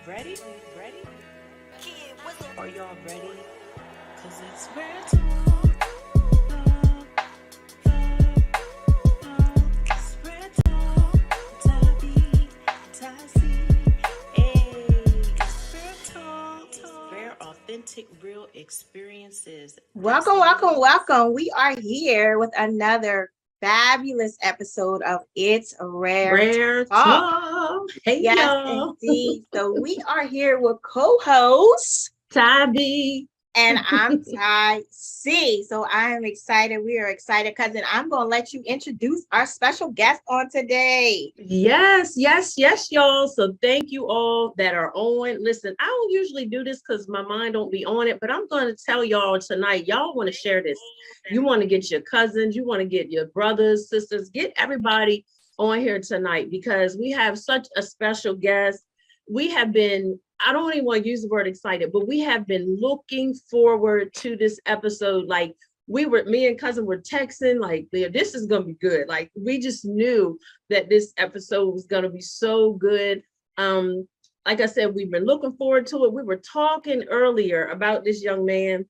Ready? Ready? Are y'all ready? Cause it's real talk. It's real talk. Tabby, Tassie. Hey, it's real talk. Rare, authentic, real experiences. Welcome, welcome, welcome. We are here with another fabulous episode of It's Rare Rare Talk. talk. Hey Yes, y'all. indeed. So we are here with co-host, Tabby. and I'm Ty C. So I am excited. We are excited, cousin. I'm going to let you introduce our special guest on today. Yes, y'all. So thank you all that are on. Listen, I don't usually do this because my mind don't be on it, but I'm going to tell y'all tonight. Y'all want to share this. You want to get your cousins, you want to get your brothers, sisters, get everybody on here tonight because we have such a special guest. We have been, I don't even want to use the word excited, but we have been looking forward to this episode. Like me and cousin were texting, like, this is going to be good. Like, we just knew that this episode was going to be so good. Like I said, we've been looking forward to it. We were talking earlier about this young man,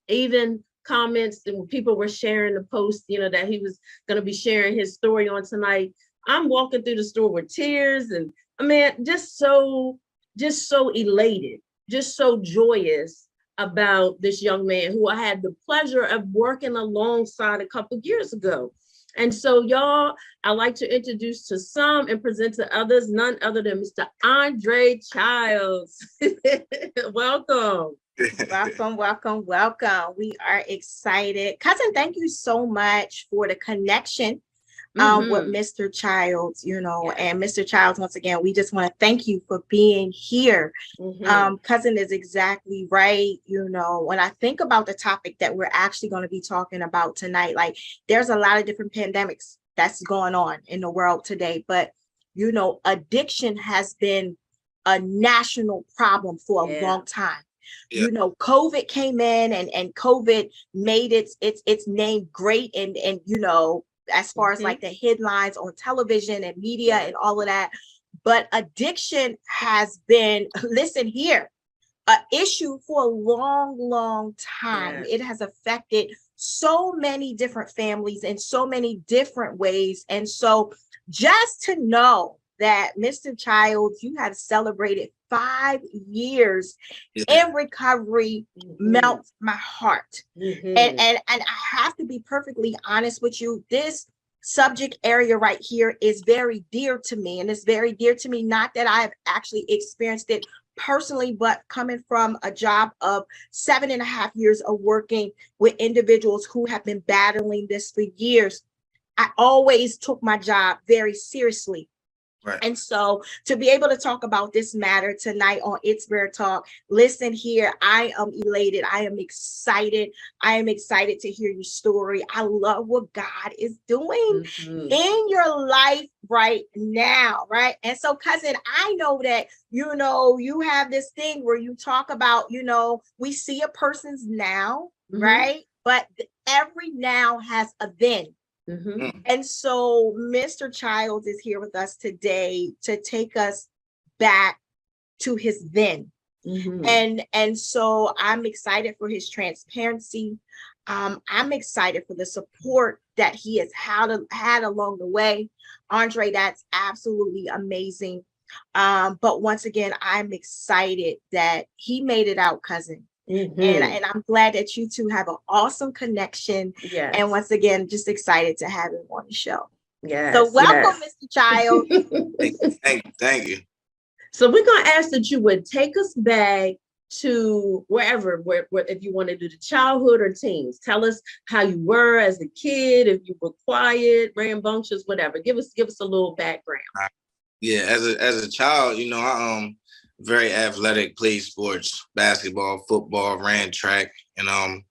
even comments and people were sharing the post, that he was going to be sharing his story on tonight. I'm walking through the store with tears and I mean, just so elated, just so joyous about this young man who I had the pleasure of working alongside a couple of years ago. And so, y'all, I like to introduce to some and present to others, none other than Mr. Andre Childs. Welcome. Welcome, welcome, welcome. We are excited. Cousin, thank you so much for the connection with Mr. Childs, and Mr. Childs, once again, we just want to thank you for being here. Cousin is exactly right. When I think about the topic that we're actually going to be talking about tonight, like there's a lot of different pandemics that's going on in the world today, but addiction has been a national problem for a long time. Yeah. COVID came in and COVID made its name great and as far as like the headlines on television and media and all of that. But addiction has been, listen here, an issue for a long, long time. It has affected so many different families in so many different ways. And so just to know that Mr. Childs, you have celebrated 5 years in recovery melts my heart. And I have to be perfectly honest with you. This subject area right here is very dear to me. And it's very dear to me, not that I have actually experienced it personally, but coming from a job of 7.5 years of working with individuals who have been battling this for years. I always took my job very seriously. Right. And so to be able to talk about this matter tonight on It's Rare Talk, listen here, I am elated. I am excited. I am excited to hear your story. I love what God is doing in your life right now, right? And so, cousin, I know that, you have this thing where you talk about, we see a person's now, right? But every now has a then. And so Mr. Childs is here with us today to take us back to his then. And so I'm excited for his transparency. I'm excited for the support that he has had along the way. Andre, that's absolutely amazing. But once again, I'm excited that he made it out, cousin. And I'm glad that you two have an awesome connection. Yes. And once again, just excited to have him on the show. Yes. So welcome, Mr. Childs. Thank you. So we're going to ask that you would take us back to wherever, if you want to do the childhood or teens. Tell us how you were as a kid, if you were quiet, rambunctious, whatever. Give us a little background. Yeah, as a child, I very athletic, played sports, basketball, football, ran track, and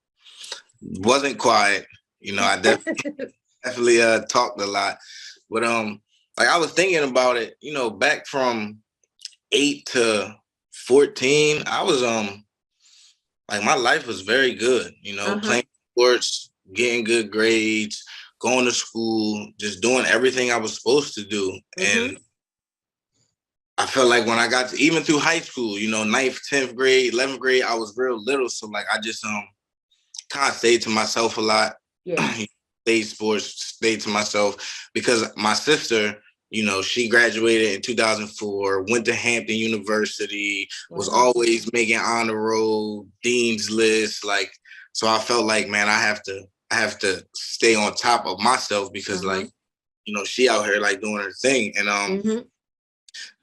wasn't quiet. I definitely talked a lot. But like I was thinking about it, back from 8 to 14, I was like my life was very good, playing sports, getting good grades, going to school, just doing everything I was supposed to do. And I felt like when I got to, even through high school, you know, 9th, 10th grade, 11th grade, I was real little. So like I just kind of stayed to myself a lot. Yeah. Played sports, stayed to myself because my sister, you know, she graduated in 2004, went to Hampton University, was always making honor roll, dean's list. Like, so I felt like, man, I have to stay on top of myself because like, you know, she out here like doing her thing, and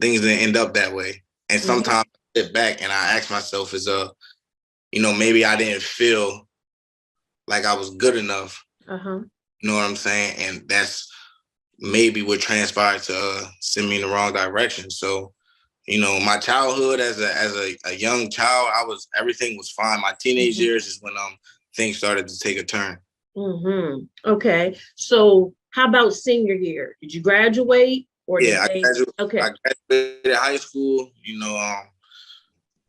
things didn't end up that way. And sometimes I sit back and I ask myself, you know, maybe I didn't feel like I was good enough. You know what I'm saying? And that's maybe what transpired to send me in the wrong direction. So, you know, my childhood as a young child, everything was fine. My teenage years is when things started to take a turn. Okay. So how about senior year? Did you graduate or I graduated high school, you know,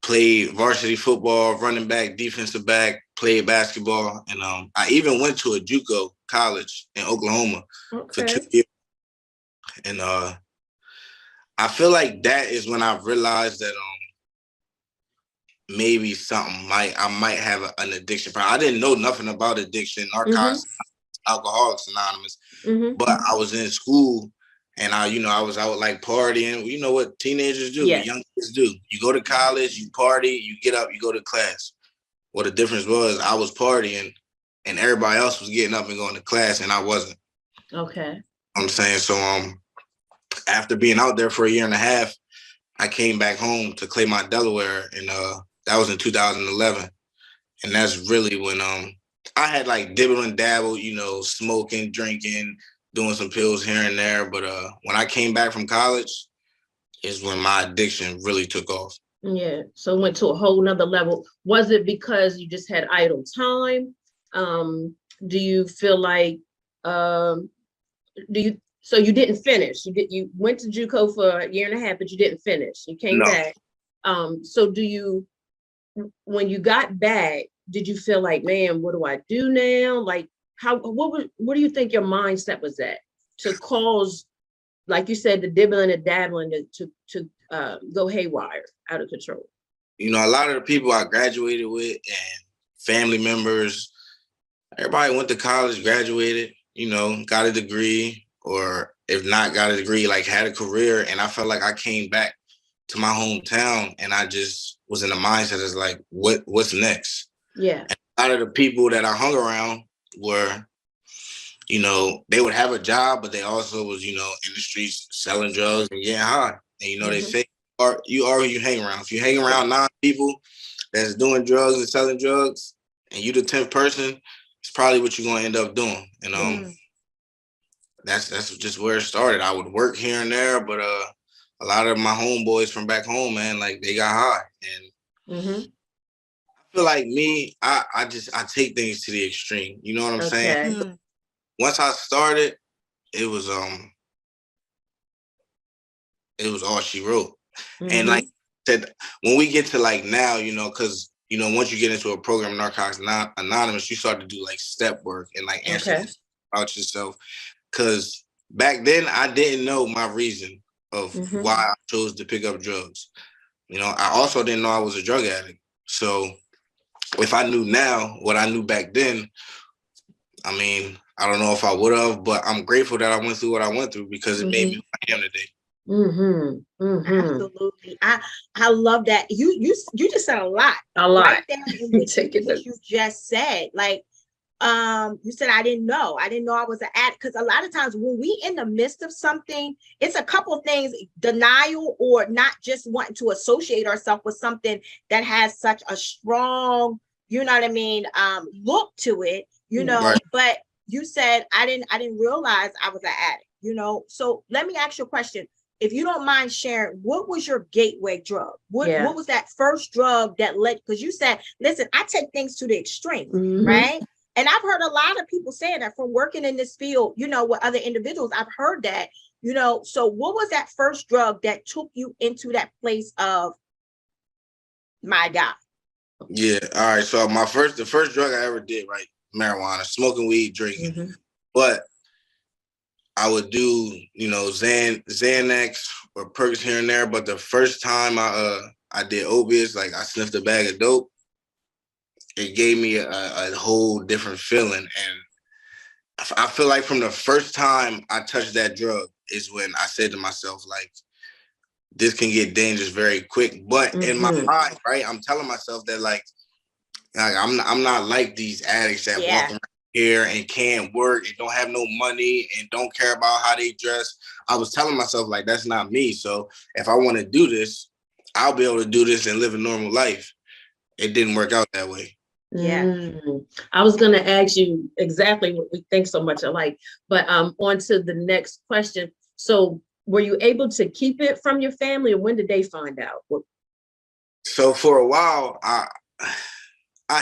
played varsity football, running back, defensive back, played basketball, and I even went to a JUCO college in Oklahoma for 2 years. And I feel like that is when I realized that maybe I might have an addiction problem. I didn't know nothing about addiction, narcotics, Alcoholics Anonymous, but I was in school and I was out like partying. You know what teenagers do, young kids do. You go to college, you party, you get up, you go to class. Well, the difference was I was partying and everybody else was getting up and going to class and I wasn't. Okay. I'm saying, so after being out there for a year and a half, I came back home to Claymont, Delaware, and that was in 2011. And that's really when I had like dibble and dabble, you know, smoking, drinking, doing some pills here and there. But when I came back from college is when my addiction really took off. Yeah. So it went to a whole nother level. Was it because you just had idle time? Do you feel like, so you didn't finish? You went to JUCO for a year and a half, but you didn't finish. You came back. So when you got back, did you feel like, man, what do I do now? Like, what do you think your mindset was at to cause, like you said, the dibbling and dabbling to go haywire, out of control? You know, a lot of the people I graduated with and family members, everybody went to college, graduated, you know, got a degree, or if not got a degree, like had a career. And I felt like I came back to my hometown and I just was in the mindset as like, what's next? Yeah. And a lot of the people that I hung around were, you know, they would have a job, but they also was, you know, in the streets selling drugs and getting high. And, you know, they say, you are who you hang around. If you hang around 9 people that's doing drugs and selling drugs, and you the 10th person, it's probably what you're going to end up doing. And that's just where it started. I would work here and there, but a lot of my homeboys from back home, man, like they got high. And I feel like me, I take things to the extreme. You know what I'm saying? Once I started, it was all she wrote. And like I said, when we get to like now, you know, because you know, once you get into a program, Narcotics Anonymous, you start to do like step work and like answer about yourself. Because back then I didn't know my reason of why I chose to pick up drugs. You know, I also didn't know I was a drug addict. So if I knew now what I knew back then, I mean, I don't know if I would have, but I'm grateful that I went through what I went through because it made me who I am today. Absolutely. I love that. You just said a lot. Right there in what you just said. Like, you said, I didn't know I was an addict. Because a lot of times when we in the midst of something, it's a couple of things: denial, or not just wanting to associate ourselves with something that has such a strong, you know what I mean, look to it, you know. But you said, I didn't realize I was an addict, you know. So let me ask you a question. If you don't mind sharing, what was your gateway drug? What was that first drug that led? Because you said, listen, I take things to the extreme, right? And I've heard a lot of people saying that from working in this field, you know, with other individuals. I've heard that, you know. So what was that first drug that took you into that place of, my God? Yeah. All right. So the first drug I ever did, right? Marijuana, smoking weed, drinking. But I would do, Xanax or perks here and there. But the first time I did opiates, like I sniffed a bag of dope, it gave me a whole different feeling. And I feel like from the first time I touched that drug is when I said to myself, like, this can get dangerous very quick. But in my mind, right, I'm telling myself that like I'm not like these addicts that walk around here and can't work and don't have no money and don't care about how they dress. I was telling myself like that's not me. So if I want to do this, I'll be able to do this and live a normal life. It didn't work out that way. Yeah. I was going to ask you exactly what we think so much alike, but on to the next question. So were you able to keep it from your family, or when did they find out? So for a while, I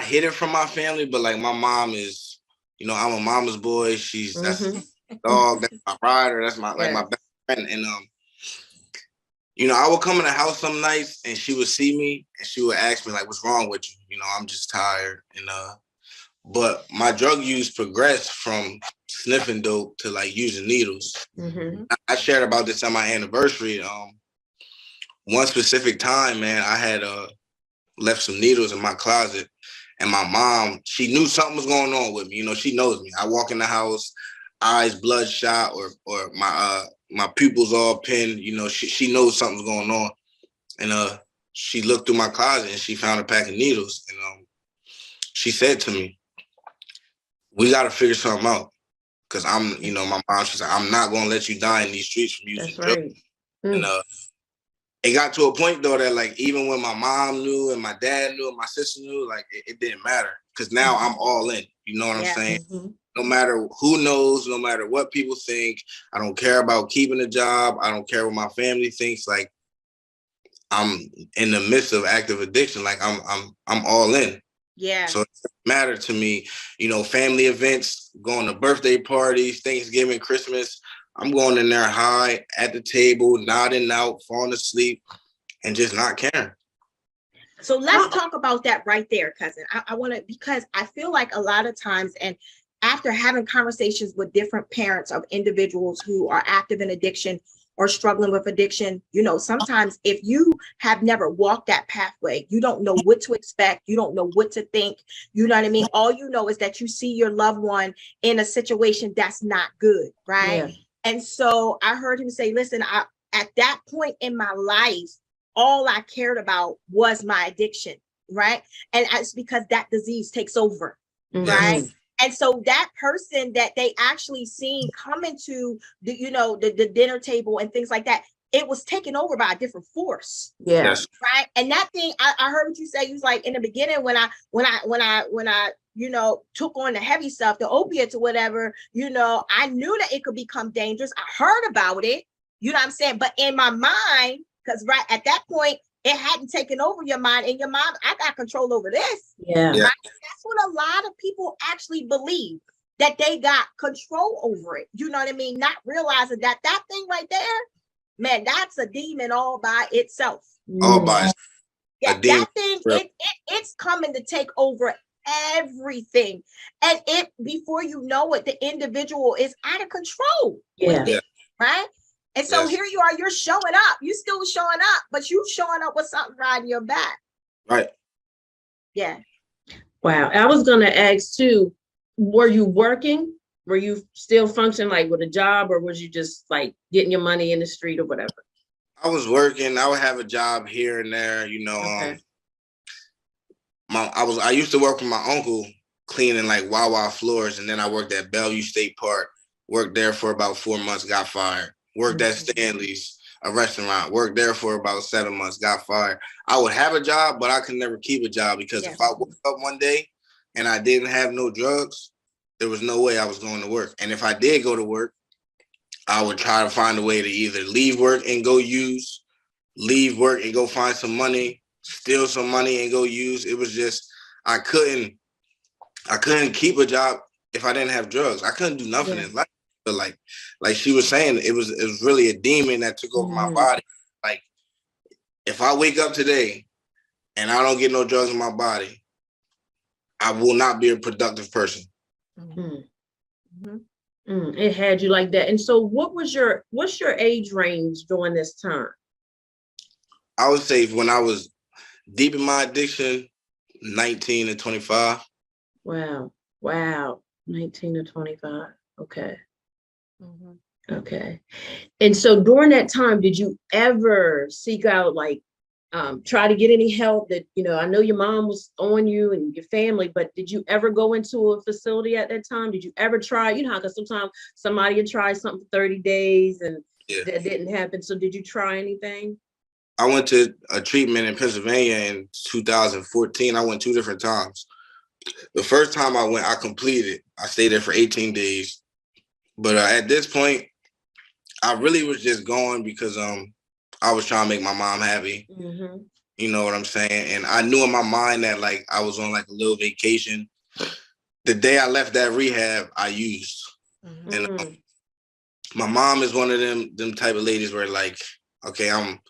hid it from my family, but like my mom is, I'm a mama's boy. That's my dog, that's my rider, that's my my best friend. And I would come in the house some nights and she would see me and she would ask me like, what's wrong with you? I'm just tired. And but my drug use progressed from sniffing dope to like using needles. I shared about this on my anniversary. One specific time, man, I had left some needles in my closet. And my mom, she knew something was going on with me. She knows me. I walk in the house, eyes bloodshot, or my pupils all pinned. She knows something's going on. And she looked through my closet and she found a pack of needles. And she said to me, "We got to figure something out." Because my mom, she's like, "I'm not going to let you die in these streets from using drugs." And it got to a point though that like even when my mom knew and my dad knew and my sister knew, like it didn't matter because now I'm all in. You know what I'm saying? No matter who knows, no matter what people think, I don't care about keeping a job. I don't care what my family thinks. Like I'm in the midst of active addiction. Like I'm all in. Yeah. So it doesn't matter to me. Family events, going to birthday parties, Thanksgiving, Christmas. I'm going in there high at the table, nodding out, falling asleep, and just not caring. So let's talk about that right there, cousin. I want to, because I feel like a lot of times, and after having conversations with different parents of individuals who are active in addiction or struggling with addiction, sometimes if you have never walked that pathway, you don't know what to expect. You don't know what to think. You know what I mean? All you know is that you see your loved one in a situation that's not good, right? Yeah. And so I heard him say, listen, at that point in my life, all I cared about was my addiction, right? And it's because that disease takes over, right? And so that person that they actually seen come into the dinner table and things like that, it was taken over by a different force. Yeah. Yes. Right. And that thing, I heard what you say. You was like, in the beginning, when I took on the heavy stuff, the opiates or whatever, I knew that it could become dangerous. I heard about it, you know what I'm saying? But in my mind, because right at that point, it hadn't taken over your mind. In your mind, I got control over this. Yeah. Right? That's what a lot of people actually believe, that they got control over it. You know what I mean? Not realizing that thing right there, man, that's a demon all by itself. All by itself. Yeah, that thing, it's coming to take over everything. And before you know it, the individual is out of control with it, right? And so here you are, you're showing up. You still showing up, but you showing up with something riding your back. Right. Yeah. Wow. I was going to ask too, were you working? Were you still functioning like with a job, or was you just like getting your money in the street or whatever? I was working. I would have a job here and there, Okay. I used to work with my uncle cleaning like Wawa floors, and then I worked at Bellevue State Park. Worked there for about 4 months, got fired. Worked at Stanley's, a restaurant. Worked there for about 7 months, got fired. I would have a job, but I could never keep a job because if I woke up one day and I didn't have no drugs, there was no way I was going to work. And if I did go to work, I would try to find a way to either leave work and go use, leave work and go find some money, steal some money and go use. It was just, I couldn't keep a job if I didn't have drugs. I couldn't do nothing in life. But like she was saying, it was really a demon that took over my body. Like if I wake up today and I don't get no drugs in my body, I will not be a productive person. It had you like that. And so what's your age range during this time? I would say when I was deep in my addiction, 19 to 25. Wow. Wow. 19 to 25. Okay. Mhm. Okay. And so during that time, did you ever seek out like try to get any help that, I know your mom was on you and your family, but did you ever go into a facility at that time? Did you ever try, how, because sometimes somebody would try something for 30 days and that didn't happen. So did you try anything? I went to a treatment in Pennsylvania in 2014. I went 2 different times. The first time I went, I completed. I stayed there for 18 days. But at this point, I really was just going because I was trying to make my mom happy. Mm-hmm. You know what I'm saying? And I knew in my mind that like I was on like a little vacation. The day I left that rehab, I used. Mhm. And my mom is one of them type of ladies where like, okay, I'm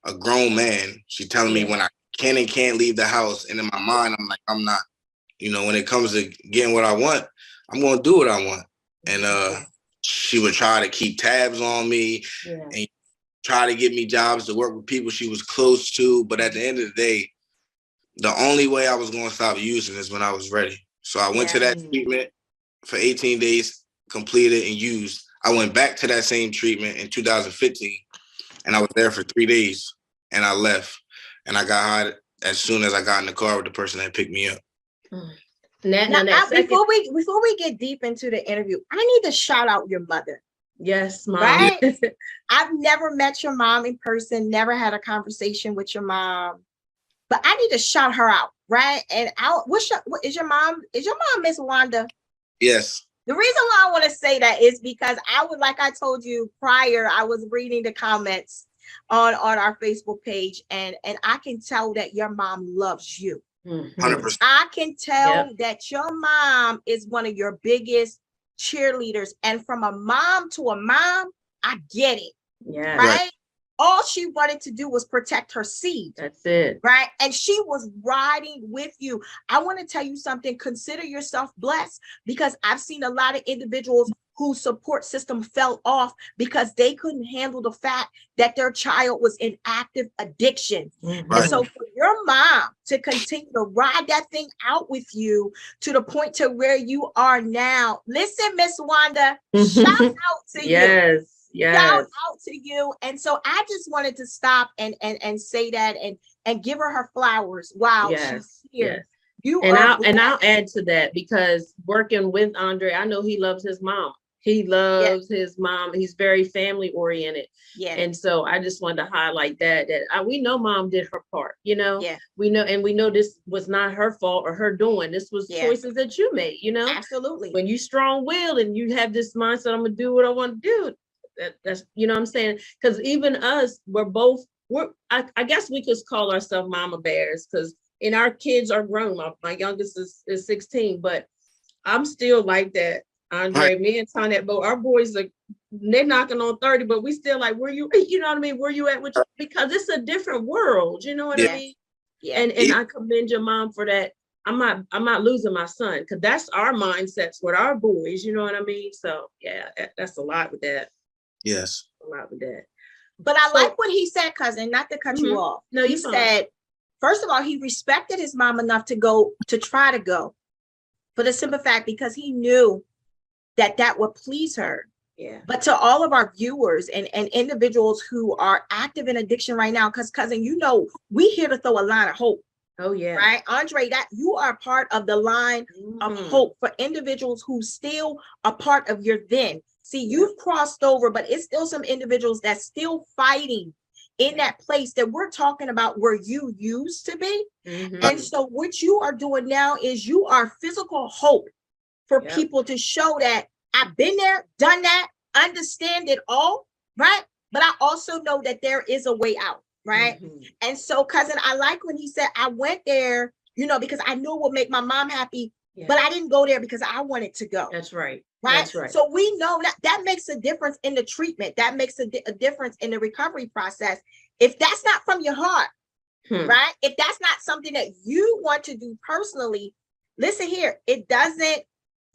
a grown man. She telling me when I can and can't leave the house. And in my mind, I'm like, I'm not. When it comes to getting what I want, I'm going to do what I want. And she would try to keep tabs on me and try to get me jobs to work with people she was close to. But at the end of the day, the only way I was going to stop using is when I was ready. So I went to that treatment for 18 days, completed and used. I went back to that same treatment in 2015, and I was there for 3 days, and I left. And I got high as soon as I got in the car with the person that picked me up. Before we get deep into the interview, I need to shout out your mother. Yes, Mom. Right? I've never met your mom in person, never had a conversation with your mom, but I need to shout her out, right? And is your mom Miss Wanda? Yes. The reason why I want to say that is because like I told you prior, I was reading the comments on our Facebook page, and I can tell that your mom loves you. 100%. I can tell that your mom is one of your biggest cheerleaders. And from a mom to a mom, I get it. Yeah. Right? All she wanted to do was protect her seed. That's it. Right? And she was riding with you. I want to tell you something. Consider yourself blessed, because I've seen a lot of individuals whose support system fell off because they couldn't handle the fact that their child was in active addiction. Mm-hmm. And so for your mom to continue to ride that thing out with you to the point to where you are now, listen, Miss Wanda, shout out to you. Shout out to you. And so I just wanted to stop and say that and give her flowers. Wow. She's here. I'll add to that, because working with Andre, I know he loves his mom. He loves his mom. He's very family oriented. Yeah. And so I just wanted to highlight that we know mom did her part, we know this was not her fault or her doing. This was choices that you made, Absolutely. When you strong-willed and you have this mindset, I'm going to do what I want to do. That's, what I'm saying? Because even us, I guess we could call ourselves mama bears, because our kids are grown. My youngest is 16, but I'm still like that. Andre, me and Tonette, our boys they're knocking on 30, but we still like, where you, you know what I mean? Where you at? Because it's a different world, you know what I mean? Yeah. And I commend your mom for that. I'm not losing my son, because that's our mindsets with our boys, you know what I mean? So yeah, that's a lot with that. Yes. A lot with that. But I like what he said, cousin, not to cut you off. No, he said, first of all, he respected his mom enough to try to go, for the simple fact because he knew that would please her. Yeah. But to all of our viewers and individuals who are active in addiction right now, because cousin, we here to throw a line of hope. Oh yeah. Right, Andre, that you are part of the line of hope for individuals who still are part of your then. See, you've crossed over, but it's still some individuals that's still fighting in that place that we're talking about where you used to be. And so what you are doing now is you are physical hope for people to show that I've been there, done that, understand it all, right? But I also know that there is a way out, right? And so, cousin, I like when he said, I went there, because I knew it would make my mom happy, but I didn't go there because I wanted to go. That's right. Right. That's right. So we know that makes a difference in the treatment. That makes a difference in the recovery process. If that's not from your heart, right? If that's not something that you want to do personally, listen here, it doesn't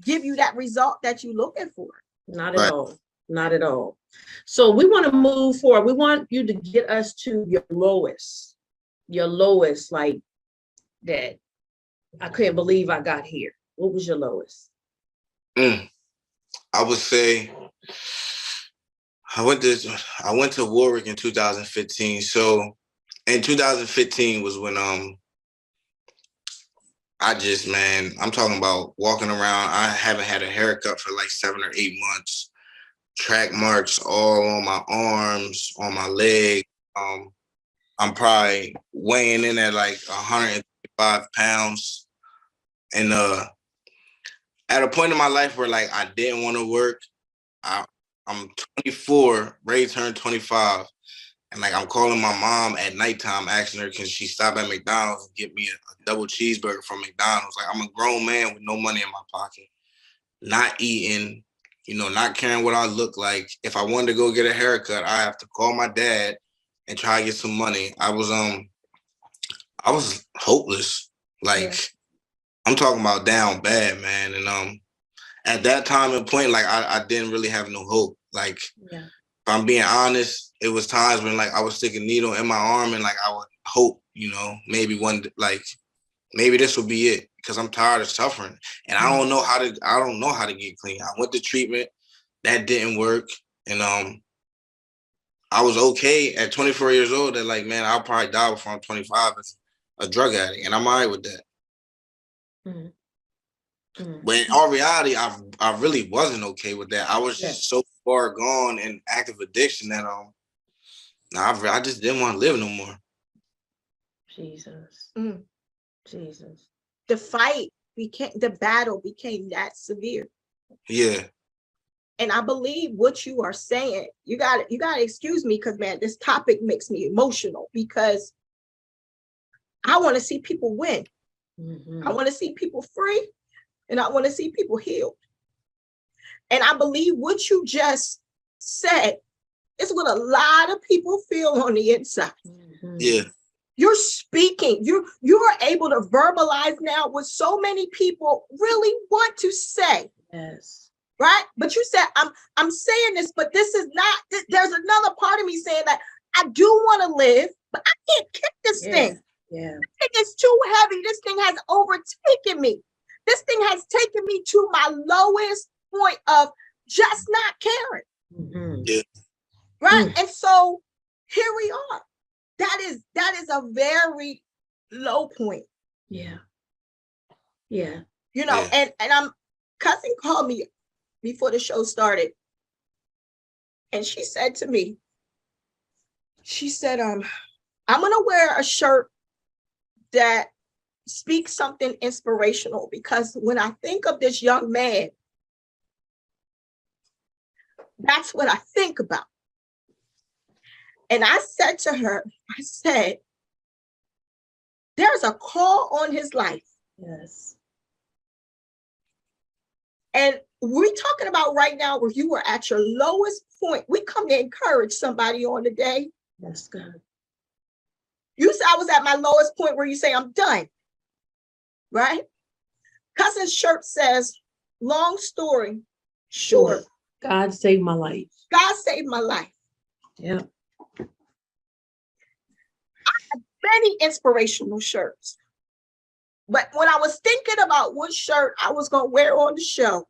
give you that result that you're looking for. Not at all. Not at all. So we want to move forward. We want you to get us to your lowest, like that. I couldn't believe I got here. What was your lowest? I would say I went to Warwick in 2015. So in 2015 was when I'm talking about walking around. I haven't had a haircut for like 7 or 8 months. Track marks all on my arms, on my leg. I'm probably weighing in at like 105 pounds. And at a point in my life where like I didn't want to work, I'm 24, ready to turn 25. And like I'm calling my mom at nighttime, asking her, can she stop at McDonald's and get me a double cheeseburger from McDonald's? Like I'm a grown man with no money in my pocket, not eating, not caring what I look like. If I wanted to go get a haircut, I have to call my dad and try to get some money. I was hopeless. Like I'm talking about down bad, man. And at that time and point, like I didn't really have no hope. Like if I'm being honest, it was times when like I would stick a needle in my arm and like I would hope, maybe maybe this will be it, because I'm tired of suffering and I don't know how to get clean. I went to treatment, that didn't work, and I was okay at 24 years old. That like, man, I'll probably die before I'm 25 as a drug addict, and I'm all right with that. But in all reality, I really wasn't okay with that. I was just so far gone in active addiction that I just didn't want to live no more. Jesus. Jesus. The battle became that severe. Yeah. And I believe what you are saying, you gotta excuse me, because man, this topic makes me emotional, because I want to see people win. I want to see people free, and I want to see people healed. And I believe what you just said is what a lot of people feel on the inside. Yeah. You're speaking, you are able to verbalize now what so many people really want to say. Yes. Right? But you said, I'm saying this, but this is not, there's another part of me saying that I do want to live, but I can't kick this thing. Yeah. This thing is too heavy. This thing has overtaken me. This thing has taken me to my lowest point of just not caring. Yeah. Right? And so here we are. That is a very low point. Yeah. Yeah. And cousin called me before the show started. And she said to me, I'm going to wear a shirt that speaks something inspirational, because when I think of this young man, that's what I think about. And I said to her, there's a call on his life. Yes. And we're talking about right now where you were at your lowest point. We come to encourage somebody on the day. That's good. You said I was at my lowest point where you say I'm done. Right? Cousin's shirt says, long story short. God saved my life. God saved my life. Yeah. I have many inspirational shirts. But when I was thinking about what shirt I was going to wear on the show,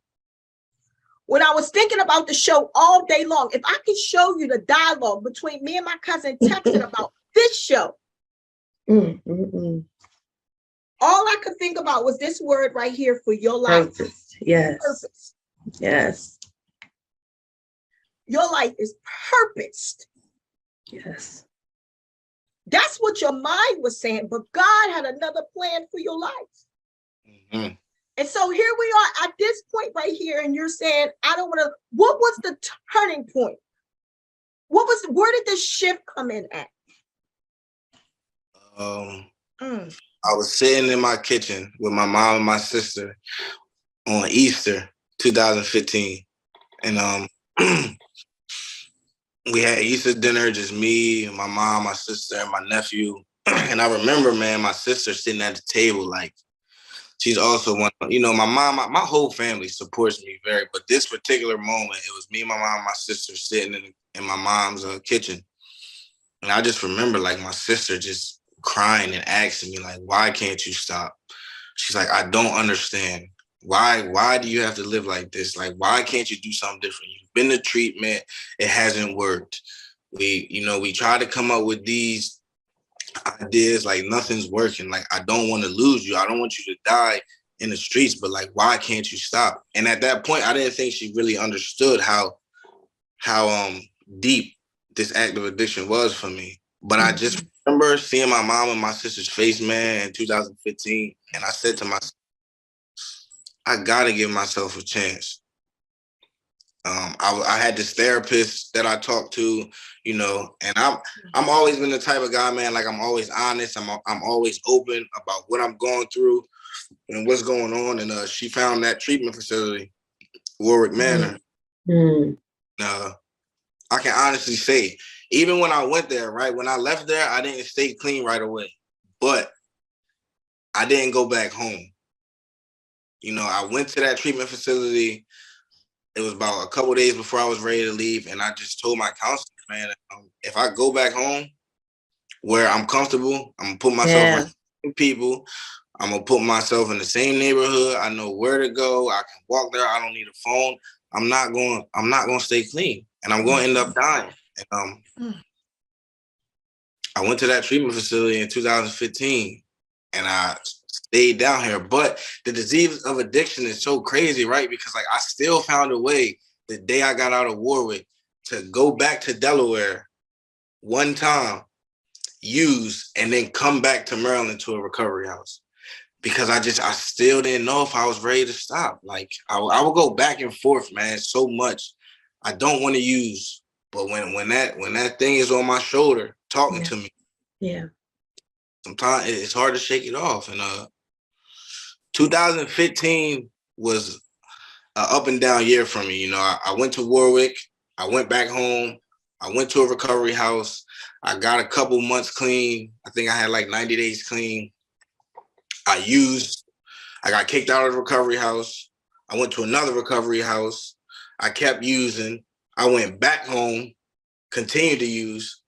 when I was thinking about the show all day long, if I could show you the dialogue between me and my cousin texting about this show, all I could think about was this word right here for your life. Purpose. Yes. Purpose. Yes. Your life is purposed. Yes. That's what your mind was saying, but God had another plan for your life. And so here we are at this point right here, and you're saying, I don't want to. What was the turning point? Where did this shift come in at? I was sitting in my kitchen with my mom and my sister on Easter 2015. And we had Easter dinner, just me, my mom, my sister, and my nephew. And I remember, man, my sister sitting at the table, like she's also one. You know, my mom, my whole family supports me very. But this particular moment, it was me, my mom, and my sister sitting in my mom's kitchen, and I just remember like my sister just crying and asking me like, "Why can't you stop?" She's like, "I don't understand. Why do you have to live like this? Like, why can't you do something different? You've been to treatment, it hasn't worked. We try to come up with these ideas, like nothing's working. Like, I don't want to lose you. I don't want you to die in the streets, but like, why can't you stop?" And at that point, I didn't think she really understood how deep this active addiction was for me. But I just remember seeing my mom and my sister's face, man, in 2015, and I said to myself, I gotta give myself a chance. I had this therapist that I talked to, you know, and I'm always been the type of guy, man. Like, I'm always honest. I'm always open about what I'm going through and what's going on. And she found that treatment facility, Warwick Manor. I can honestly say, even when I went there, right, when I left there, I didn't stay clean right away, but I didn't go back home. You know, I went to that treatment facility. It was about a couple of days before I was ready to leave. And I just told my counselor, man, if I go back home where I'm comfortable, I'm going to put myself with people. I'm going to put myself in the same neighborhood. I know where to go. I can walk there. I don't need a phone. I'm not going to stay clean, and I'm going to end up dying. And I went to that treatment facility in 2015, and I stayed down here. But the disease of addiction is so crazy, right? Because like I still found a way the day I got out of Warwick to go back to Delaware one time, use, and then come back to Maryland to a recovery house. Because I still didn't know if I was ready to stop. Like I would go back and forth, man, so much. I don't want to use, but when that thing is on my shoulder talking to me, sometimes it's hard to shake it off. And 2015 was an up and down year for me. You know, I went to Warwick, I went back home, I went to a recovery house, I got a couple months clean. I think I had like 90 days clean. I got kicked out of the recovery house. I went to another recovery house. I kept using. I went back home, continued to use,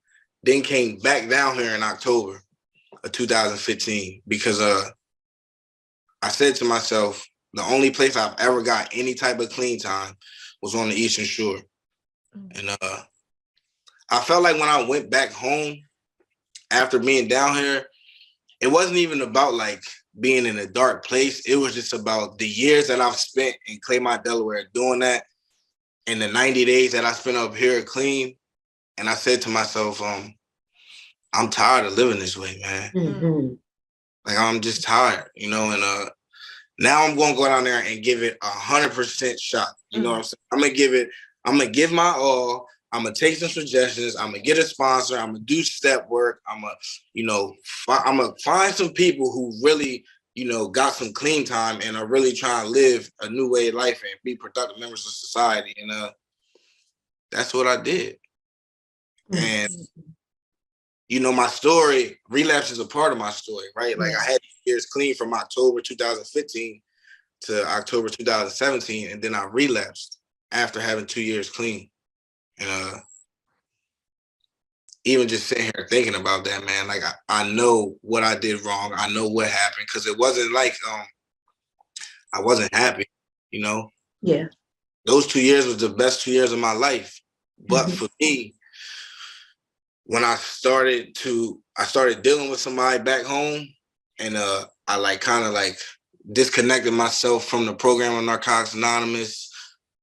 then came back down here in October of 2015 because I said to myself, the only place I've ever got any type of clean time was on the Eastern Shore. And I felt like when I went back home after being down here, it wasn't even about like being in a dark place. It was just about the years that I've spent in Claymont, Delaware doing that, and the 90 days that I spent up here clean. And I said to myself, I'm tired of living this way, man. Like, I'm just tired, you know, and now I'm going to go down there and give it 100% shot. You know what I'm saying? I'm going to give my all. I'm going to take some suggestions. I'm going to get a sponsor. I'm going to do step work. I'm going to find some people who really, you know, got some clean time and are really trying to live a new way of life and be productive members of society. And that's what I did. And, you know, my story, relapse is a part of my story, right? Like I had years clean from October 2015 to October 2017, and then I relapsed after having 2 years clean. And even just sitting here thinking about that, man, like I know what I did wrong. I know what happened, because it wasn't like I wasn't happy, you know? Yeah. Those 2 years was the best 2 years of my life. But for me, when I started dealing with somebody back home, and I like kind of like disconnected myself from the program of Narcotics Anonymous,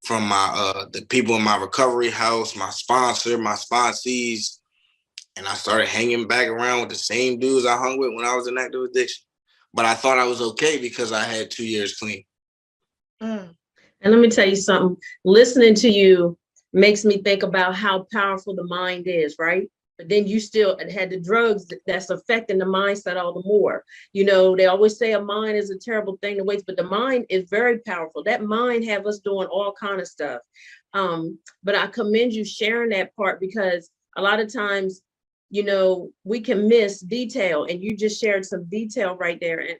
from my the people in my recovery house, my sponsor, my sponsees, and I started hanging back around with the same dudes I hung with when I was in active addiction. But I thought I was okay because I had 2 years clean. And let me tell you something. Listening to you makes me think about how powerful the mind is, right? But then you still had the drugs that's affecting the mindset all the more. You know, they always say a mind is a terrible thing to waste, but the mind is very powerful. That mind have us doing all kind of stuff. But I commend you sharing that part, because a lot of times you know, we can miss detail, and you just shared some detail right there. And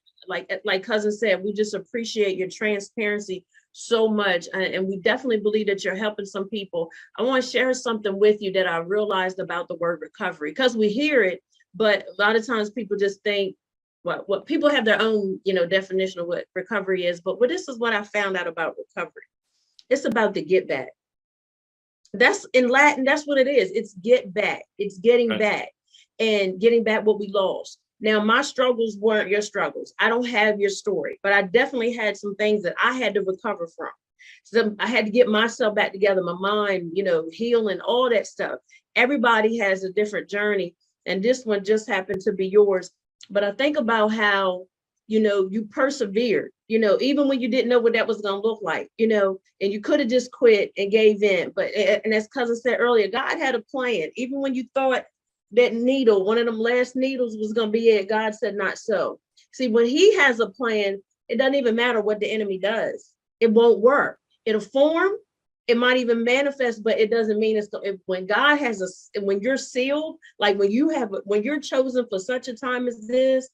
like cousin said, we just appreciate your transparency so much. And we definitely believe that you're helping some people. I want to share something with you that I realized about the word recovery, because we hear it, but a lot of times people just think what people have their own, you know, definition of what recovery is. But this is what I found out about recovery. It's about the get back. That's in Latin, that's what it is. It's get back. It's getting back and getting back what we lost. Now, my struggles weren't your struggles. I don't have your story, but I definitely had some things that I had to recover from. So I had to get myself back together, my mind, you know, healing, all that stuff. Everybody has a different journey, and this one just happened to be yours. But I think about how, you know, you persevered, you know, even when you didn't know what that was going to look like, you know, and you could have just quit and gave in. But, and as cousin said earlier, God had a plan. Even when you thought that needle, one of them last needles was going to be it, God said, not so. See, when he has a plan, it doesn't even matter what the enemy does. It won't work. It'll form. It might even manifest, but it doesn't mean it's when God has when you're sealed, like when you're chosen for such a time as this,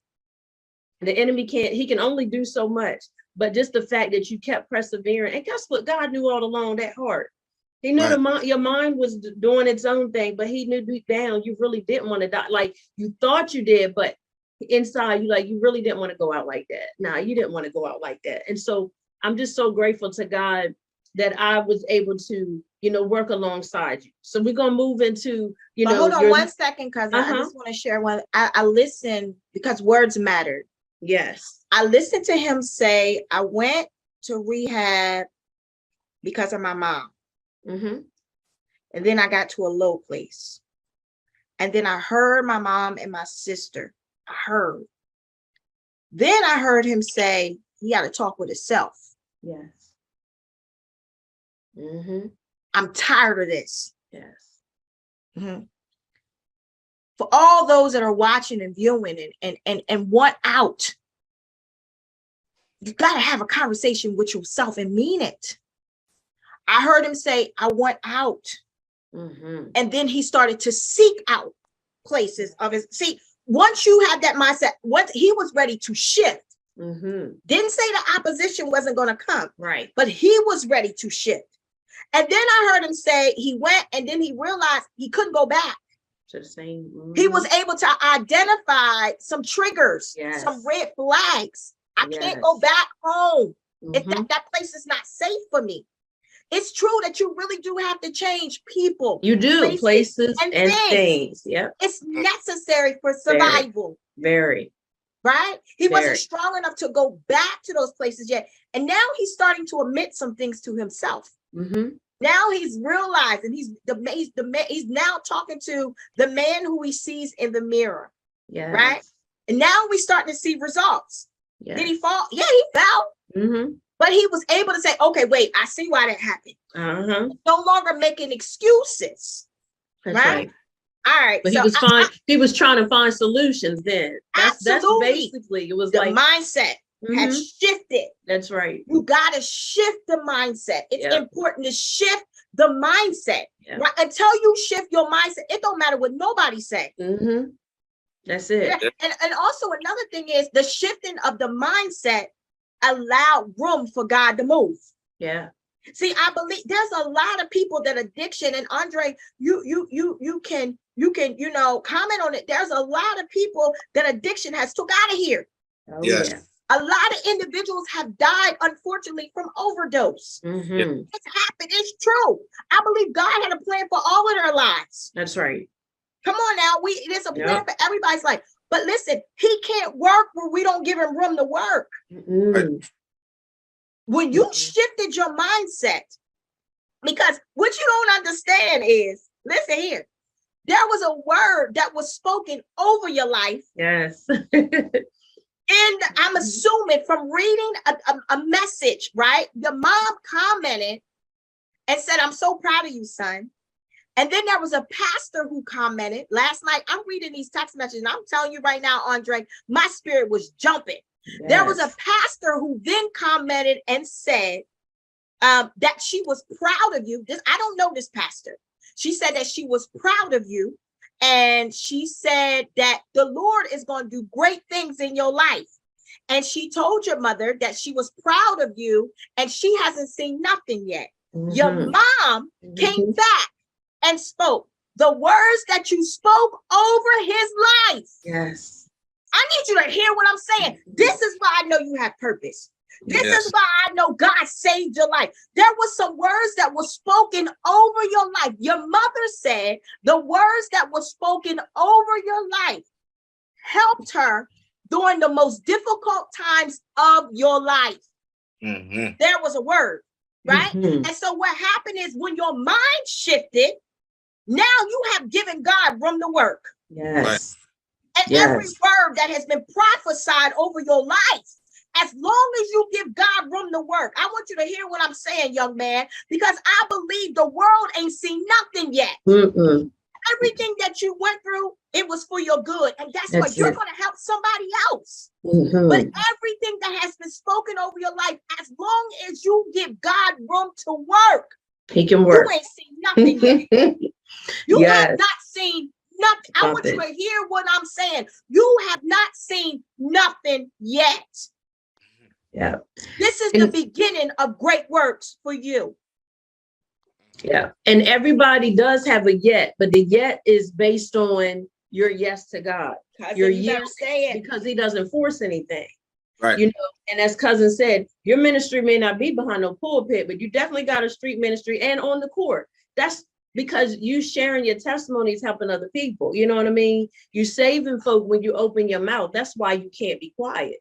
the enemy he can only do so much. But just the fact that you kept persevering, and guess what? God knew all along that heart. He knew your mind was doing its own thing, but he knew deep down you really didn't want to die. Like you thought you did, but inside you really didn't want to go out like that. Nah, you didn't want to go out like that. And so I'm just so grateful to God that I was able to, you know, work alongside you. So we're gonna move into, you know. Hold on 1 second, cousin. I just want to share one. I listened because words mattered. Yes. I listened to him say, I went to rehab because of my mom. Mm-hmm. And then I got to a low place. And then I heard my mom and my sister. I heard. Then I heard him say he got to talk with himself. Yes. Mm-hmm. I'm tired of this. Yes. Mm-hmm. For all those that are watching and viewing and want out, you got to have a conversation with yourself and mean it. I heard him say, I want out. Mm-hmm. And then he started to seek out places of his. See, once you have that mindset, once he was ready to shift, didn't say the opposition wasn't going to come, right? But he was ready to shift. And then I heard him say he went, and then he realized he couldn't go back. To the same. He was able to identify some triggers, yes. some red flags. I can't go back home. If that place is not safe for me. It's true that you really do have to change people. You do, places and things. Yeah. It's necessary for survival. Very. Right? He wasn't strong enough to go back to those places yet. And now he's starting to admit some things to himself. Mm-hmm. Now he's realizing he's now talking to the man who he sees in the mirror. Yeah. Right? And now we're starting to see results. Yes. Did he fall? Yeah, he fell. Mm-hmm. But he was able to say, okay, wait, I see why that happened. No longer making excuses. That's right. All right. But so he was trying to find solutions then. That's basically, it was the like mindset has shifted. That's right. You got to shift the mindset. It's important to shift the mindset. Yep. Right? Until you shift your mindset, it don't matter what nobody say. Mm-hmm. That's it. And also another thing is the shifting of the mindset allowed room for God to move. Yeah. See, I believe there's a lot of people that addiction, and Andre, you can, you know, comment on it. There's a lot of people that addiction has took out of here. Oh, yes. Yeah. A lot of individuals have died, unfortunately, from overdose. Mm-hmm. It's happened. It's true. I believe God had a plan for all of their lives. That's right. Come on now. There's a plan for everybody's life. But listen, he can't work where we don't give him room to work. Mm-hmm. When you shifted your mindset, because what you don't understand is, listen here, there was a word that was spoken over your life. Yes. And I'm assuming from reading a message, right? The mom commented and said, I'm so proud of you, son. And then there was a pastor who commented last night. I'm reading these text messages, and I'm telling you right now, Andre, my spirit was jumping. Yes. There was a pastor who then commented and said that she was proud of you. I don't know this pastor. She said that she was proud of you And she said that the Lord is going to do great things in your life. And she told your mother that she was proud of you and she hasn't seen nothing yet. Your mom came back and spoke the words that you spoke over his life. Yes. I need you to hear what I'm saying. This is why I know you have purpose. This is why I know God saved your life. There were some words that were spoken over your life. Your mother said the words that were spoken over your life helped her during the most difficult times of your life. There was a word, right? And so what happened is when your mind shifted, now you have given God room to work. Yes. And every word that has been prophesied over your life, as long as you give God room to work, I want you to hear what I'm saying, young man, because I believe the world ain't seen nothing yet. Everything that you went through, it was for your good. And that's what you're going to help somebody else. But everything that has been spoken over your life, as long as you give God room to work, he can work. You ain't seen nothing yet. You have not seen nothing. I want you to hear what I'm saying. You have not seen nothing yet. Yeah. This is the beginning of great works for you. Yeah. And everybody does have a yet, but the yet is based on your yes to God. Your yes, because he doesn't force anything. Right. You know, and as cousin said, your ministry may not be behind no pulpit, but you definitely got a street ministry and on the court. That's because you sharing your testimonies, helping other people. You know what I mean? You saving folk when you open your mouth. That's why you can't be quiet.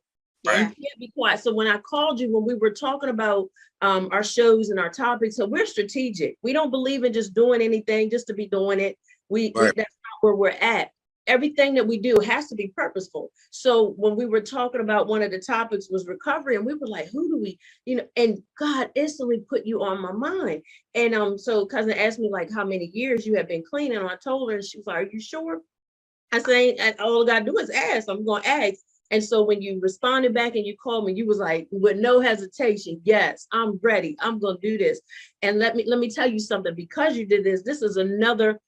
Right. You can't be quiet. So when I called you, when we were talking about our shows and our topics, so we're strategic. We don't believe in just doing anything just to be doing it. That's not where we're at. Everything that we do has to be purposeful. So when we were talking about one of the topics was recovery, and we were like, who do we, you know, and God instantly put you on my mind. And so cousin asked me like how many years you have been clean. And I told her, and she was like, are you sure? I said, all I gotta do is ask. I'm gonna ask. And so when you responded back and you called me, you was like, with no hesitation, yes, I'm ready. I'm gonna do this. And let me tell you something, because you did this, this is another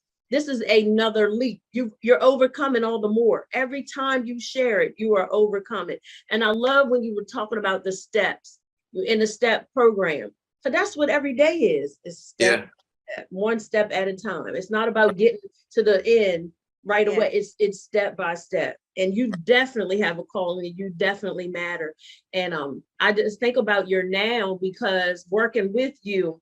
leap. You're overcoming all the more. Every time you share it, you are overcoming. And I love when you were talking about the steps in the step program. So that's what every day is. It's one step at a time. It's not about getting to the end right away. It's step by step. And you definitely have a calling, and you definitely matter. And I just think about your now, because working with you,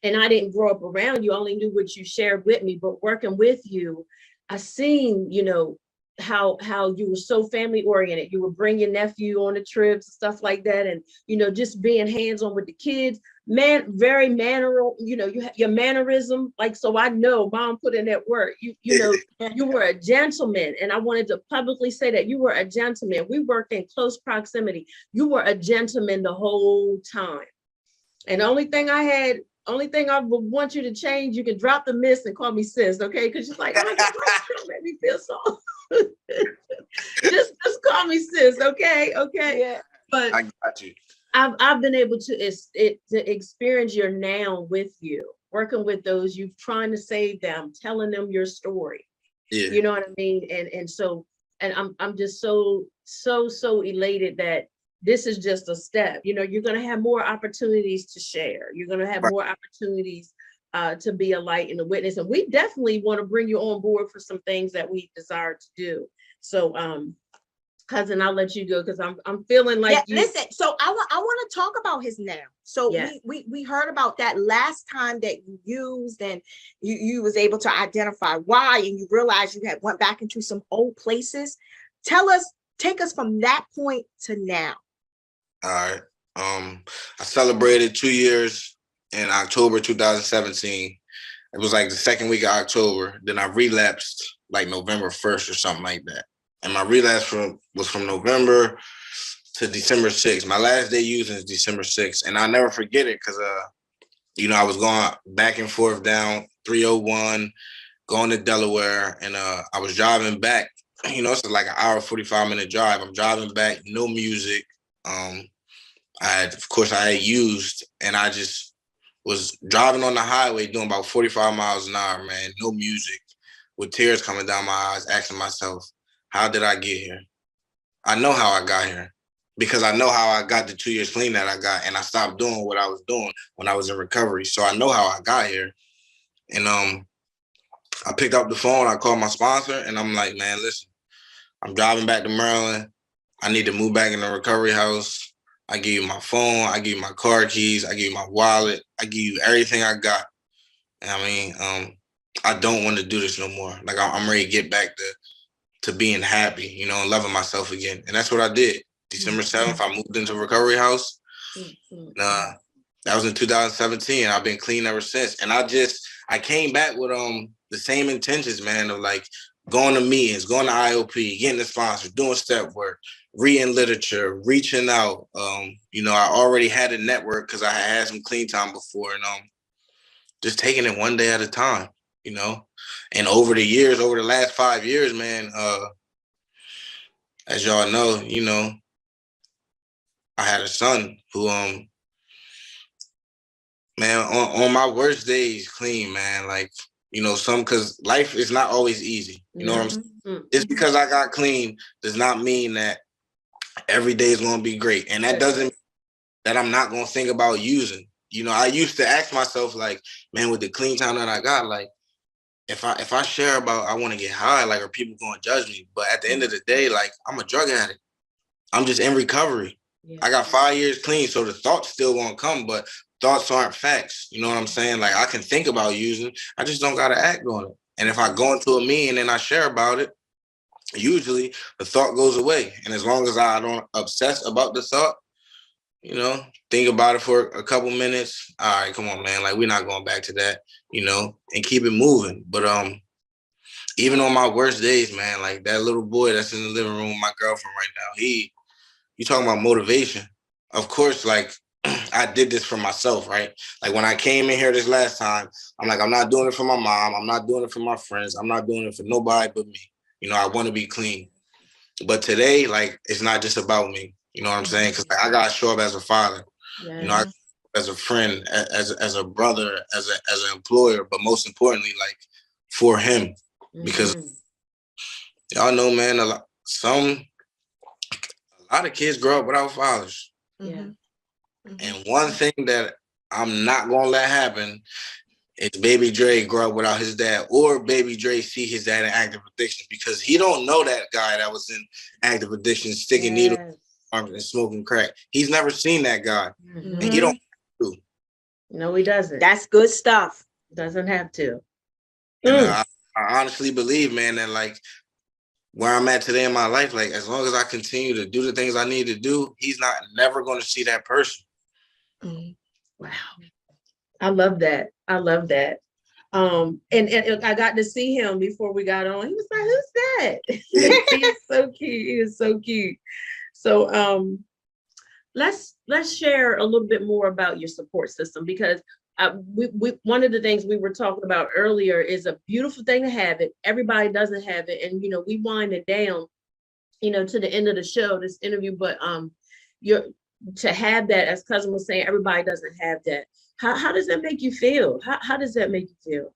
and I didn't grow up around you, only knew what you shared with me, but working with you, I seen, you know, how you were so family oriented. You would bring your nephew on the trips and stuff like that. And, you know, just being hands-on with the kids, very manneral, you know, you have your mannerism. Like, so I know mom put in that work. You know, you were a gentleman. And I wanted to publicly say that you were a gentleman. We worked in close proximity. You were a gentleman the whole time. And the only thing I would want you to change, you can drop the miss and call me sis, okay? Because she's like, oh, don't make me feel so. just call me sis, okay? Okay. Yeah. But I got you. I've been able to experience your now with you, working with those, you trying to save them, telling them your story. Yeah. You know what I mean? And so I'm just so elated that this is just a step. You know, you're going to have more opportunities to share. You're going to have more opportunities to be a light and a witness. And we definitely want to bring you on board for some things that we desire to do. So, cousin, I'll let you go, because I'm feeling like listen, so I want to talk about his now. So we heard about that last time that you used, and you was able to identify why, and you realized you had went back into some old places. Take us from that point to now. All right. I celebrated 2 years in October 2017. It was like the second week of October. Then I relapsed like November 1st or something like that. And my relapse was from November to December 6th. My last day using is December 6th. And I'll never forget it because, you know, I was going back and forth down 301, going to Delaware. And I was driving back. You know, it's like an hour, 45-minute drive. I'm driving back, no music. I had used, and I just was driving on the highway doing about 45 miles an hour, man, no music. with tears coming down my eyes, asking myself, how did I get here? I know how I got here because I know how I got the 2 years clean that I got, and I stopped doing what I was doing when I was in recovery. So I know how I got here. And I picked up the phone, I called my sponsor, and I'm like, man, listen, I'm driving back to Maryland. I need to move back in the recovery house. I give you my phone, I give you my car keys, I give you my wallet, I give you everything I got. And I mean, I don't want to do this no more. Like I'm ready to get back to being happy, you know, and loving myself again. And that's what I did. December 7th, I moved into recovery house. That was in 2017. I've been clean ever since. And I came back with the same intentions, man, of like going to meetings, going to IOP, getting a sponsor, doing step work, reading literature, reaching out. You know, I already had a network because I had some clean time before, and just taking it one day at a time, you know. And over the years, over the last 5 years, man, as y'all know, you know, I had a son who, man, on my worst days, clean, man, like, you know, because life is not always easy. You know what I'm saying? Just because I got clean does not mean that every day is going to be great. And that doesn't mean that I'm not going to think about using. You know, I used to ask myself, like, man, with the clean time that I got, like, if I share about I want to get high, like, are people going to judge me? But at the end of the day, like, I'm a drug addict. I'm just in recovery. Yeah. I got 5 years clean, so the thoughts still won't come, but thoughts aren't facts. You know what I'm saying? Like, I can think about using, I just don't got to act on it. And if I go into a meeting and I share about it, usually the thought goes away. And as long as I don't obsess about the thought, you know, think about it for a couple minutes. All right, come on, man. Like, we're not going back to that, you know, and keep it moving. But even on my worst days, man, like that little boy that's in the living room with my girlfriend right now, you talking about motivation. Of course, like, I did this for myself, right? Like, when I came in here this last time, I'm like, I'm not doing it for my mom. I'm not doing it for my friends. I'm not doing it for nobody but me. You know, I want to be clean. But today, like, it's not just about me. You know what I'm saying? Because like, I got to show up as a father, you know, as a friend, as a brother, as an employer, but most importantly, like, for him. Because y'all know, man, a lot of kids grow up without fathers. Yeah. And one thing that I'm not going to let happen is Baby Dre grow up without his dad, or Baby Dre see his dad in active addiction, because he don't know that guy that was in active addiction, sticking needles and smoking crack. He's never seen that guy. And he don't have to. No, he doesn't. That's good stuff. Doesn't have to. And I honestly believe, man, that like where I'm at today in my life, like, as long as I continue to do the things I need to do, he's never going to see that person. Wow. I love that. I love that. And I got to see him before we got on. He was like, who's that? He's so cute. He is so cute. So let's share a little bit more about your support system, because we one of the things we were talking about earlier is a beautiful thing to have it. Everybody doesn't have it. And, you know, we wind it down, you know, to the end of the show, this interview, but to have that, as Cousin was saying, everybody doesn't have that. How does that make you feel? How does that make you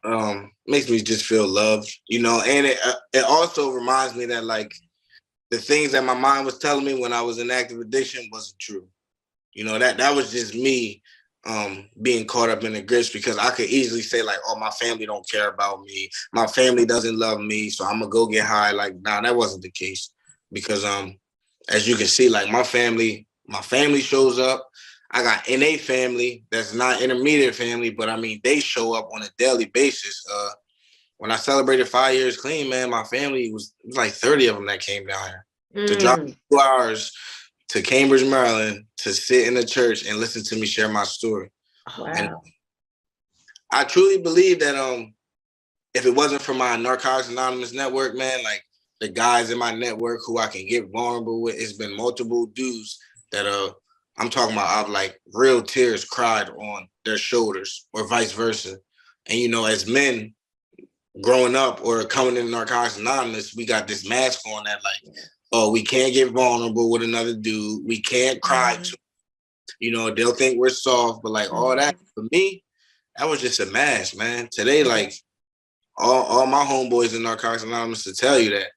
feel? Makes me just feel loved, you know, and it also reminds me that, like, the things that my mind was telling me when I was in active addiction wasn't true. You know, that was just me being caught up in the grips, because I could easily say, like, oh, my family don't care about me. My family doesn't love me, so I'm gonna go get high. Like, nah, that wasn't the case, because as you can see, like, my family shows up. I got NA family that's not intermediate family, but I mean, they show up on a daily basis. When I celebrated 5 years clean, man, my family it was like 30 of them that came down here to drive 2 hours to Cambridge, Maryland, to sit in the church and listen to me share my story. Wow. And I truly believe that if it wasn't for my Narcotics Anonymous network, man, like, the guys in my network who I can get vulnerable with, it's been multiple dudes that I'm talking about, I've like real tears cried on their shoulders, or vice versa. And, you know, as men growing up or coming in Narcotics Anonymous, we got this mask on that, like, oh, we can't get vulnerable with another dude. We can't cry to, you know, they'll think we're soft, but like all that, for me, that was just a mask, man. Today, like, all my homeboys in Narcotics Anonymous to tell you that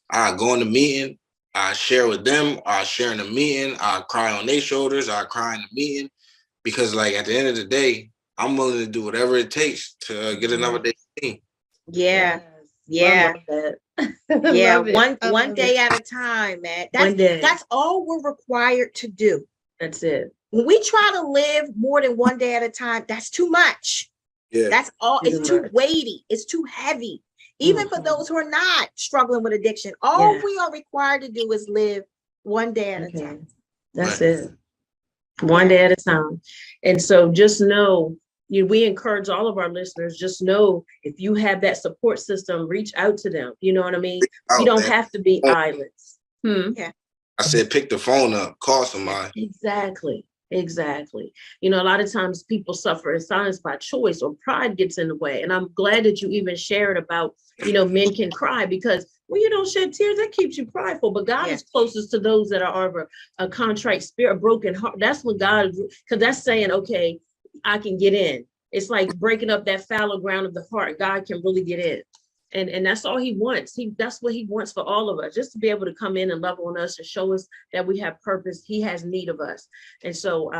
I go in the meeting, I share with them, I share in the meeting, I cry on their shoulders, I cry in the meeting, because like at the end of the day, I'm willing to do whatever it takes to get another day clean. Yeah. Yeah. Yeah. One day at a time, man. That's all we're required to do. That's it. When we try to live more than one day at a time, that's too much. Yeah. That's all. It's too weighty. It's too heavy. Even for those who are not struggling with addiction, all we are required to do is live one day at a time. That's it. One day at a time. And so just know, we encourage all of our listeners, just know if you have that support system, reach out to them. You know what I mean? You don't have to be islands. Yeah. I said, pick the phone up, call somebody. Exactly. You know, a lot of times people suffer in silence by choice, or pride gets in the way. And I'm glad that you even shared about, men can cry, because when you don't shed tears, that keeps you prideful. But God is closest to those that are of a contrite spirit, a broken heart. That's what God, because that's saying, okay, I can get in. It's like breaking up that fallow ground of the heart. God can really get in. And that's all he wants. That's what he wants for all of us, just to be able to come in and love on us and show us that we have purpose. He has need of us. And so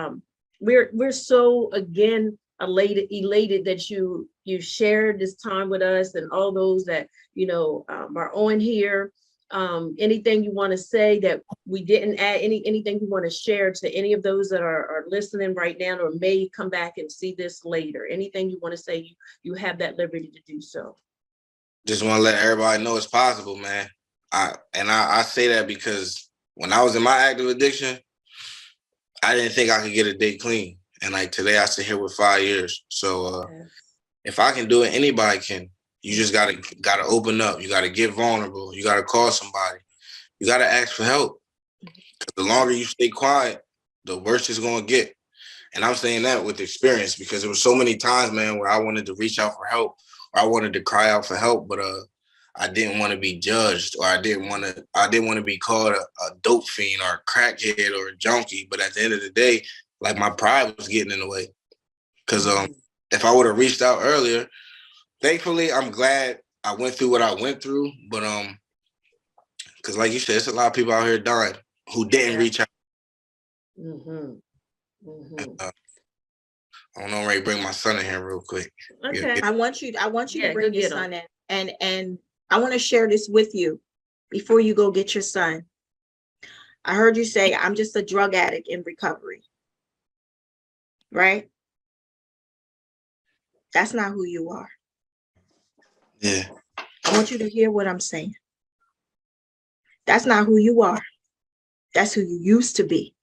we're so, again, elated that you shared this time with us, and all those that, are on here. Anything you want to say that we didn't add, anything you want to share to any of those that are listening right now, or may come back and see this later? Anything you want to say, you have that liberty to do so. Just want to let everybody know it's possible, man. I say that because when I was in my active addiction, I didn't think I could get a day clean. And like today, I sit here with 5 years. So if I can do it, anybody can. You just gotta open up. You gotta get vulnerable. You gotta call somebody. You gotta ask for help. Because the longer you stay quiet, the worse it's gonna get. And I'm saying that with experience, because there were so many times, man, where I wanted to reach out for help, or I wanted to cry out for help, but I didn't want to be judged, or I didn't want to be called a dope fiend or a crackhead or a junkie. But at the end of the day, like, my pride was getting in the way. Because if I would have reached out earlier, thankfully, I'm glad I went through what I went through. But because like you said, there's a lot of people out here dying who didn't reach out. I don't know, I'm ready to bring my son in here real quick. Okay. I want you to bring your son in. And I want to share this with you before you go get your son. I heard you say, I'm just a drug addict in recovery. Right? That's not who you are. Yeah. I want you to hear what I'm saying. That's not who you are. That's who you used to be.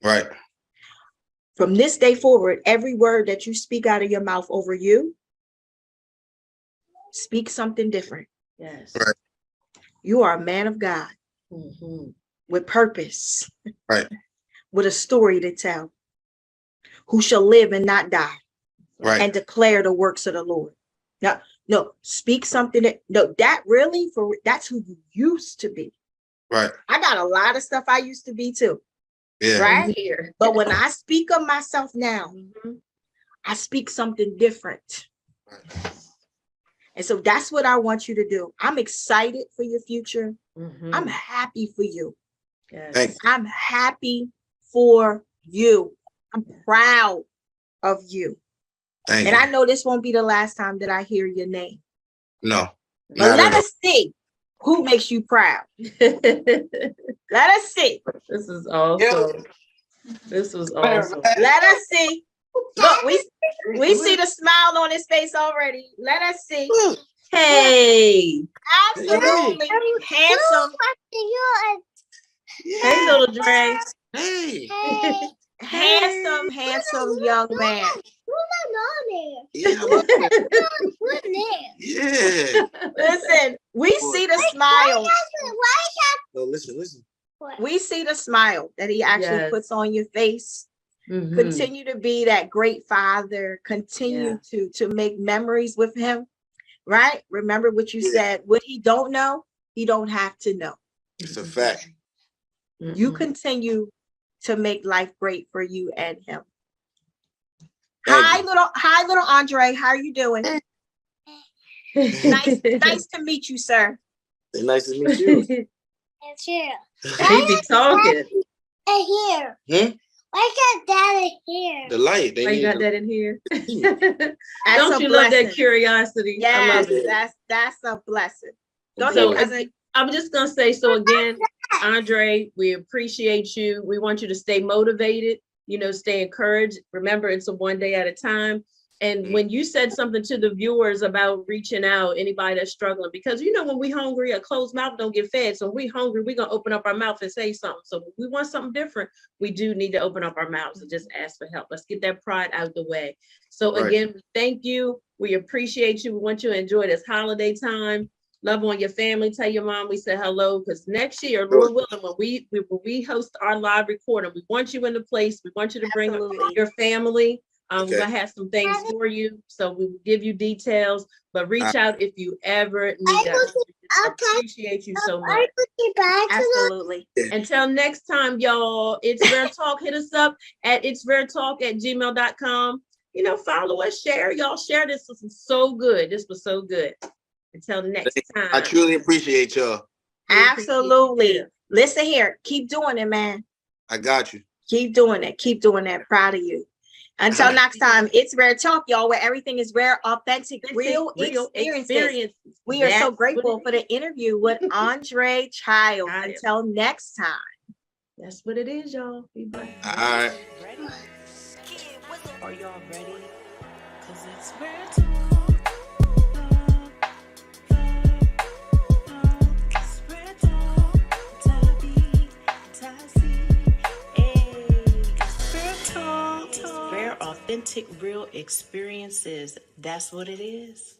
Right. From this day forward, every word that you speak out of your mouth over you, speak something different. Yes. Right. You are a man of God with purpose. Right. With a story to tell, who shall live and not die. Right. And declare the works of the Lord. Now, no, speak something that's who you used to be. Right. I got a lot of stuff I used to be too. Yeah. Right. But when I speak of myself now, I speak something different. Right. And so that's what I want you to do. I'm excited for your future. I'm happy for you. Yes. I'm happy for you. I'm proud of you. Thank you. I know this won't be the last time that I hear your name. No. But let us see who makes you proud. Let us see. This is awesome. This was awesome. Let us see. Look, we see the smile on his face already. Let us see. Hey. Absolutely handsome. Hey, little Dre. Hey. Handsome young man. Yeah. Yeah. Listen, we see the smile. No, listen. We see the smile that he actually puts on your face. Continue to be that great father. Continue to make memories with him. Right? Remember what you said. What he don't know, he don't have to know. It's a fact. You continue to make life great for you and him. Hi, little Andre. How are you doing? Nice to meet you, sir. Nice to meet you. It's here. He be talking. Here. Hmm? Why got that in here? The light. They Why you need got the- that in here? That's Don't a you love that blessing. curiosity? I Yes, love it. that's a blessing. Go So, ahead, cousin. I'm just gonna say, so again, Andre, we appreciate you. We want you to stay motivated, stay encouraged. Remember, it's a one day at a time. And when you said something to the viewers about reaching out, anybody that's struggling, because when we hungry, a closed mouth don't get fed. So when we hungry, we're gonna open up our mouth and say something. So if we want something different, we do need to open up our mouths and just ask for help. Let's get that pride out of the way. So Right. again, thank you. We appreciate you. We want you to enjoy this holiday time. Love on your family. Tell your mom we said hello, because next year, Lord willing, when we host our live recording, we want you in the place. We want you to bring Absolutely. your family. We're Okay. gonna have some things for you, so we will give you details. But reach out if you ever need us. We appreciate you so much. Absolutely. Until next time, y'all. It's Rare Talk. Hit us up at itsraretalk@gmail.com. Follow us, share. Y'all share this. This was so good. This was so good. Until next time. I truly appreciate y'all. Absolutely. Listen here. Keep doing it, man. I got you. Keep doing it. Keep doing that. Proud of you. Until next time, it's Rare Talk, y'all, where everything is rare, authentic, real experiences. We are so grateful for the interview with Andre Childs. Until next time. That's what it is, y'all. Be blessed. All right. Ready? Are y'all ready? Cause it's Rare Talk. It's Rare Talk. Tabby, Tassie. Hey, it's Rare Talk. Rare, authentic, real experiences. That's what it is.